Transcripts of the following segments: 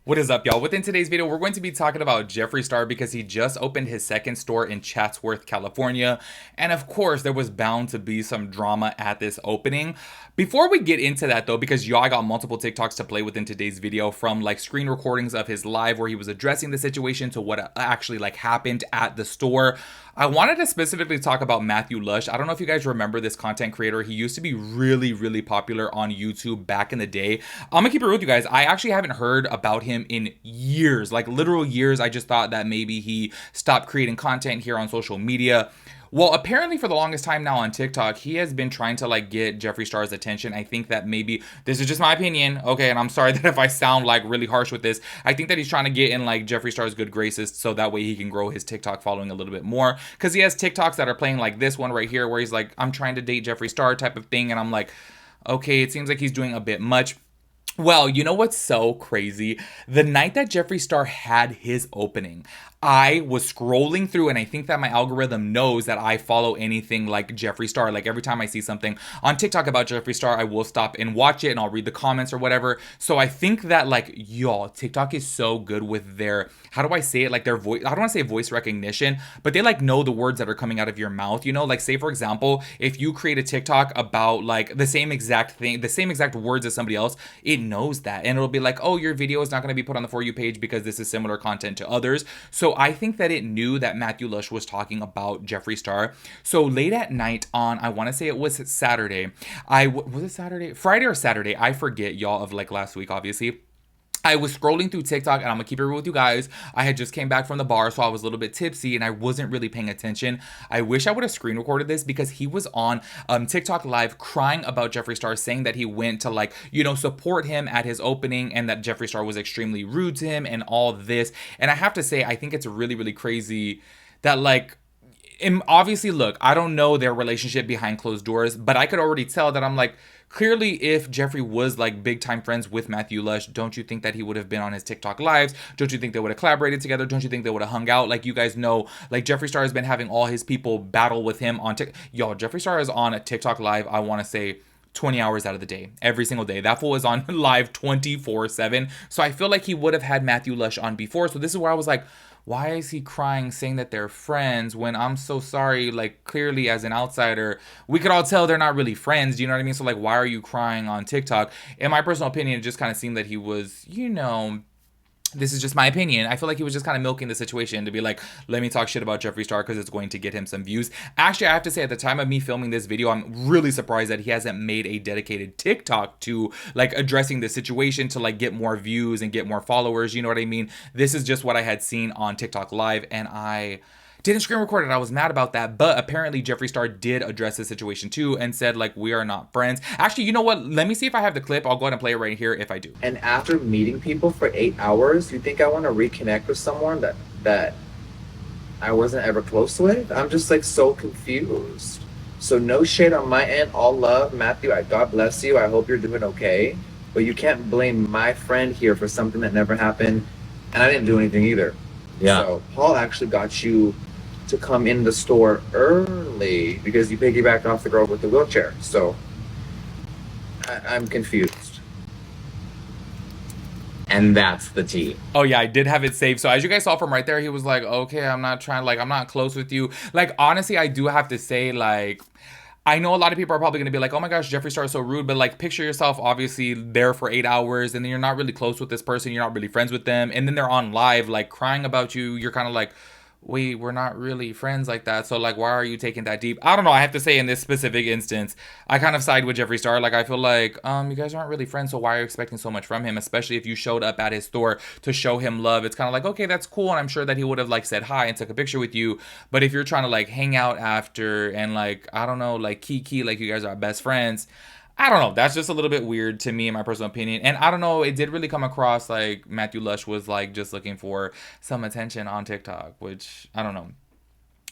What is up, y'all? Within today's video, we're going to be talking about Jeffree Star because he just opened his second store in Chatsworth, California. And of course, there was bound to be some drama at this opening. Before we get into that though, because y'all got multiple TikToks to play with in today's video, from like screen recordings of his live where he was addressing the situation to what actually like happened at the store. I wanted to specifically talk about Matthew Lush. I don't know if you guys remember this content creator. He used to be really popular on YouTube back in the day. I'm gonna keep it real with you guys. I actually haven't heard about him in years, like literal years. I just thought that maybe he stopped creating content here on social media. Well, apparently for the longest time now on TikTok, he has been trying to like get Jeffree Star's attention. I think that maybe, this is just my opinion, okay, and I'm sorry that if I sound like really harsh with this, I think that he's trying to get in like Jeffree Star's good graces so that way he can grow his TikTok following a little bit more. Because he has TikToks that are playing like this one right here where he's like, I'm trying to date Jeffree Star type of thing. And I'm like, okay, it seems like he's doing a bit much. Well, you know what's so crazy? The night that Jeffree Star had his opening, I was scrolling through, and I think that my algorithm knows that I follow anything like Jeffree Star. Like every time I see something on TikTok about Jeffree Star, I will stop and watch it and I'll read the comments or whatever. So I think that like, y'all, TikTok is so good with their, how do I say it? Like their voice, I don't want to say voice recognition, but they like know the words that are coming out of your mouth, you know? Like say for example, if you create a TikTok about like the same exact thing, the same exact words as somebody else, it knows that. And it'll be like, oh, your video is not going to be put on the For You page because this is similar content to others. So I think that it knew that Matthew Lush was talking about Jeffree Star. So late at night on, I want to say it was Saturday. Was it Saturday? Friday or Saturday? I forget, y'all, of like last week, obviously. I was scrolling through TikTok, and I'm gonna keep it real with you guys. I had just came back from the bar, so I was a little bit tipsy and I wasn't really paying attention. I wish I would have screen recorded this because he was on TikTok live crying about Jeffree Star, saying that he went to like, you know, support him at his opening and that Jeffree Star was extremely rude to him and all this. And I have to say, I think it's really crazy that like, and obviously, look, I don't know their relationship behind closed doors, but I could already tell that I'm like, clearly, if Jeffree was like big time friends with Matthew Lush, don't you think that he would have been on his TikTok lives? Don't you think they would have collaborated together? Don't you think they would have hung out? Like you guys know, like Jeffree Star has been having all his people battle with him on TikTok. Y'all, Jeffree Star is on a TikTok live, I want to say 20 hours out of the day, every single day. That fool is on live 24/7. So I feel like he would have had Matthew Lush on before. So this is where I was like, why is he crying saying that they're friends when I'm so sorry, like clearly as an outsider we could all tell they're not really friends, you know what I mean? So like, why are you crying on TikTok? In my personal opinion, it just kind of seemed that he was, you know, this is just my opinion, I feel like he was just kind of milking the situation to be like, let me talk shit about Jeffree Star because it's going to get him some views. Actually, I have to say, at the time of me filming this video, I'm really surprised that he hasn't made a dedicated TikTok to like addressing the situation to like get more views and get more followers, you know what I mean? This is just what I had seen on TikTok live, and I didn't screen record it. I was mad about that, but apparently Jeffree Star did address the situation too and said like, we are not friends. Actually, you know what? Let me see if I have the clip. I'll go ahead and play it right here if I do. And after meeting people for 8 hours, you think I want to reconnect with someone that I wasn't ever close with? I'm just like so confused. So no shade on my end, all love, Matthew. God bless you. I hope you're doing okay. But you can't blame my friend here for something that never happened, and I didn't do anything either. Yeah. So Paul actually got you to come in the store early because you piggybacked off the girl with the wheelchair. So I'm confused. And that's the tea. Oh yeah, I did have it saved. So as you guys saw from right there, he was like, okay, I'm not trying, like, I'm not close with you. Like, honestly, I do have to say, like, I know a lot of people are probably going to be like, oh my gosh, Jeffree Star is so rude. But like, picture yourself obviously there for 8 hours and then you're not really close with this person. You're not really friends with them. And then they're on live, like crying about you. You're kind of like, wait, we're not really friends like that. So like, why are you taking that deep? I don't know. I have to say in this specific instance, I kind of side with Jeffree Star. Like, I feel like, you guys aren't really friends. So why are you expecting so much from him? Especially if you showed up at his store to show him love. It's kind of like, okay, that's cool. And I'm sure that he would have like said hi and took a picture with you. But if you're trying to like hang out after and like, I don't know, like kiki, like you guys are best friends, I don't know. That's just a little bit weird to me, in my personal opinion. And I don't know. It did really come across like Matthew Lush was like just looking for some attention on TikTok, which I don't know.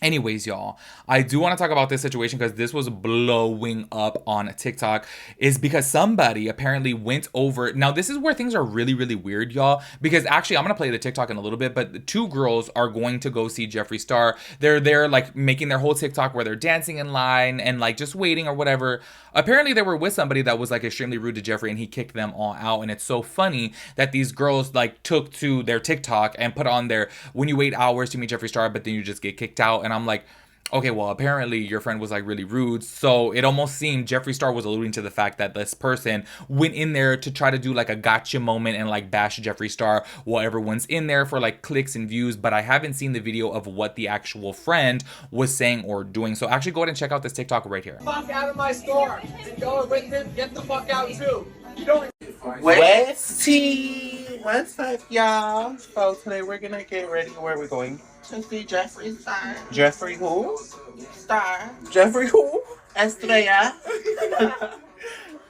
Anyways, y'all, I do want to talk about this situation because this was blowing up on TikTok. Is because somebody apparently went over. Now, this is where things are really, really weird, y'all. Because actually, I'm going to play the TikTok in a little bit, but the two girls are going to go see Jeffree Star. They're there, like, making their whole TikTok where they're dancing in line and, like, just waiting or whatever. Apparently, they were with somebody that was, like, extremely rude to Jeffree and he kicked them all out. And it's so funny that these girls, like, took to their TikTok and put on their when you wait hours to meet Jeffree Star, but then you just get kicked out. And I'm like, okay, well, apparently your friend was like really rude. So it almost seemed Jeffree Star was alluding to the fact that this person went in there to try to do like a gotcha moment and like bash Jeffree Star while everyone's in there for like clicks and views. But I haven't seen the video of what the actual friend was saying or doing. So actually go ahead and check out this TikTok right here. Fuck out of my store. And going with him, get the fuck out too. You don't. West Tea. What's up, y'all? So today we're gonna get ready. Where are we going? To see Jeffree Star. Jeffree who? Star. Jeffree who? Estrella.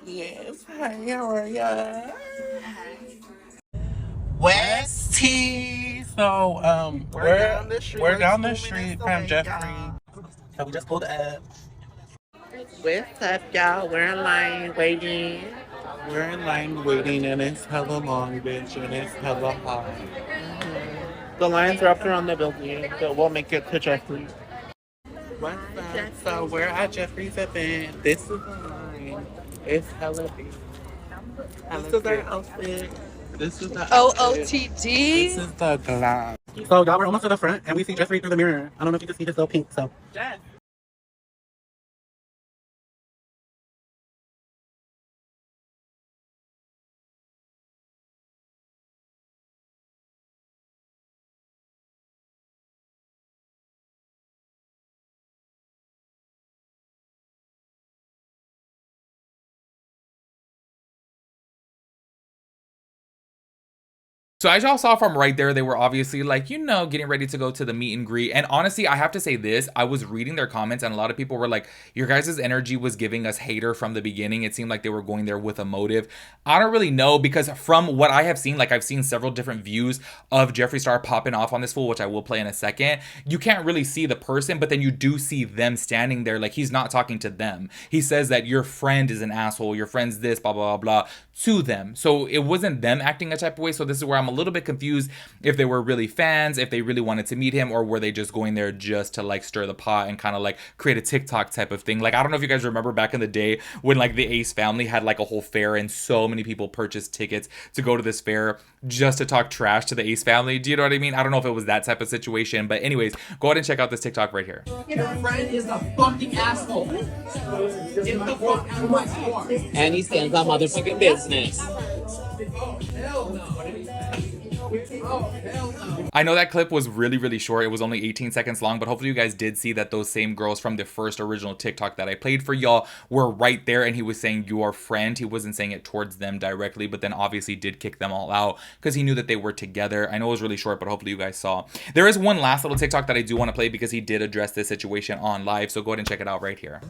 Yes. Hi, how are ya? Hi. West Tea. So we're down the street from Jeffree. So we just pulled up. What's up, y'all? We're in line waiting. We're in line waiting, and it's hella long, bitch, and it's hella hot. The lines are up around the building, so we'll make it to Jeffree. What's up? So we're at Jeffree's event. This is the line. It's hella big. This is our outfit. This is the outfit. OOTD. This is the glass. So y'all, we're almost to the front, and we see Jeffree through the mirror. I don't know if you can see this little pink, so. Jeff. So as y'all saw from right there, they were obviously like, you know, getting ready to go to the meet and greet. And honestly, I have to say this, I was reading their comments and a lot of people were like, your guys' energy was giving us hater from the beginning. It seemed like they were going there with a motive. I don't really know because from what I have seen, like I've seen several different views of Jeffree Star popping off on this fool, which I will play in a second. You can't really see the person, but then you do see them standing there. Like he's not talking to them. He says that your friend is an asshole, your friend's this, blah, blah, blah, blah, to them. So it wasn't them acting a type of way. So this is where I'm a little bit confused if they were really fans, if they really wanted to meet him, or were they just going there just to like stir the pot and kind of like create a TikTok type of thing. Like I don't know if you guys remember back in the day when like the Ace family had like a whole fair and so many people purchased tickets to go to this fair just to talk trash to the Ace family. Do you know what I mean? I don't know if it was that type of situation, but anyways, go ahead and check out this TikTok right here. Your friend is a fucking asshole. Get the fuck out of my store. And he stands on motherfucking business. Oh, hell no. Oh, hell no. I know that clip was really, really short. It was only 18 seconds long, but hopefully you guys did see that those same girls from the first original TikTok that I played for y'all were right there, and he was saying your friend. He wasn't saying it towards them directly, but then obviously did kick them all out because he knew that they were together. I know it was really short, but hopefully you guys saw. There is one last little TikTok that I do want to play because he did address this situation on live, so go ahead and check it out right here.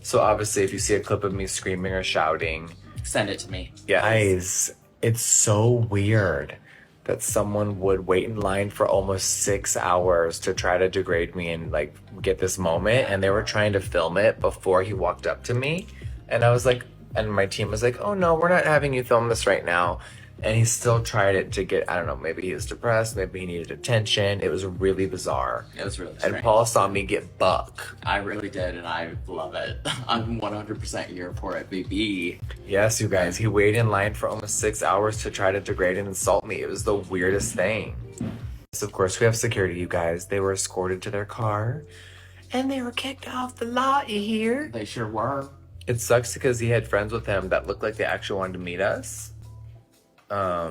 So obviously, if you see a clip of me screaming or shouting, Send it to me. yeah, guys, it's so weird that someone would wait in line for almost 6 hours to try to degrade me and like get this moment, and they were trying to film it before he walked up to me, and I was like, and my team was like, oh no, we're not having you film this right now. And he still tried it to get, I don't know, maybe he was depressed, maybe he needed attention. It was really bizarre. It was really strange. And Paul saw me get buck. I really did, and I love it. I'm 100% here for it, baby. Yes, you guys, he waited in line for almost 6 hours to try to degrade and insult me. It was the weirdest thing. So of course, we have security, you guys. They were escorted to their car, and they were kicked off the lot, you hear? They sure were. It sucks because he had friends with him that looked like they actually wanted to meet us. I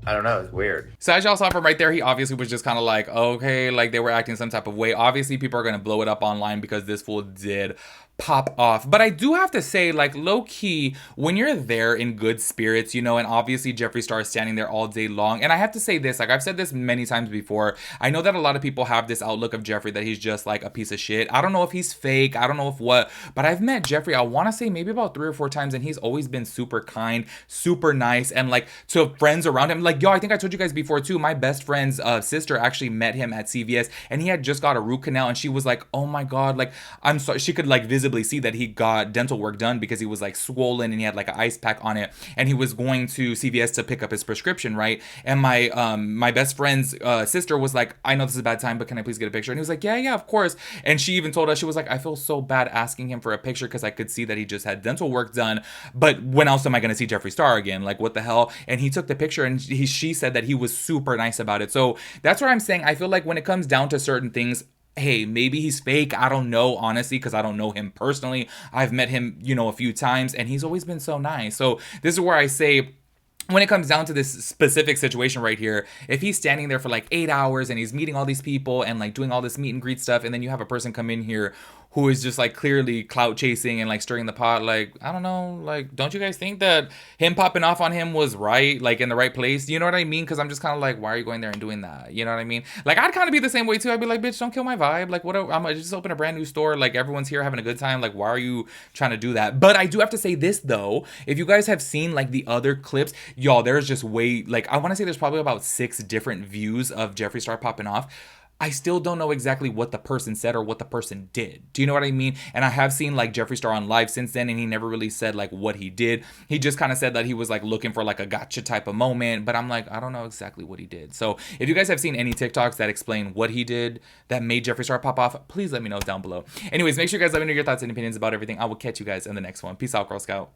don't know, it's weird. So as y'all saw from right there, he obviously was just kind of like, okay, like they were acting some type of way. Obviously, people are going to blow it up online because this fool did pop off. But I do have to say, like, low key, when you're there in good spirits, you know, and obviously Jeffree Star is standing there all day long. And I have to say this, like, I've said this many times before. I know that a lot of people have this outlook of Jeffree that he's just like a piece of shit. I don't know if he's fake. I don't know if what, but I've met Jeffree, I want to say maybe about 3 or 4 times, and he's always been super kind, super nice, and like to friends around him. Like, yo, I think I told you guys before too, my best friend's sister actually met him at CVS, and he had just got a root canal, and she was like, oh my God, like, I'm sorry. She could like visibly see that he got dental work done because he was like swollen and he had like an ice pack on it, and he was going to CVS to pick up his prescription, right? And my best friend's sister was like, I know this is a bad time, but can I please get a picture? And he was like, yeah, of course. And she even told us, she was like, I feel so bad asking him for a picture because I could see that he just had dental work done, but when else am I going to see Jeffree Star again? Like, what the hell? And he took the picture, and she said that he was super nice about it. So that's what I'm saying. I feel like when it comes down to certain things, hey, maybe he's fake. I don't know, honestly, because I don't know him personally. I've met him, you know, a few times, and he's always been so nice. So this is where I say, when it comes down to this specific situation right here, if he's standing there for like 8 hours and he's meeting all these people and like doing all this meet and greet stuff, and then you have a person come in here who is just like clearly clout chasing and like stirring the pot, like, I don't know, like, don't you guys think that him popping off on him was right, like in the right place? You know what I mean? Because I'm just kind of like, why are you going there and doing that? You know what I mean? Like, I'd kind of be the same way too. I'd be like, bitch, don't kill my vibe. Like, what? I'm gonna just open a brand new store. Like, everyone's here having a good time. Like, why are you trying to do that? But I do have to say this though, if you guys have seen like the other clips, y'all, there's just way, like, I want to say there's probably about 6 different views of Jeffree Star popping off. I still don't know exactly what the person said or what the person did. Do you know what I mean? And I have seen like Jeffree Star on live since then, and he never really said like what he did. He just kind of said that he was like looking for like a gotcha type of moment, but I'm like, I don't know exactly what he did. So if you guys have seen any TikToks that explain what he did that made Jeffree Star pop off, please let me know down below. Anyways, make sure you guys let me know your thoughts and opinions about everything. I will catch you guys in the next one. Peace out, Girl Scout.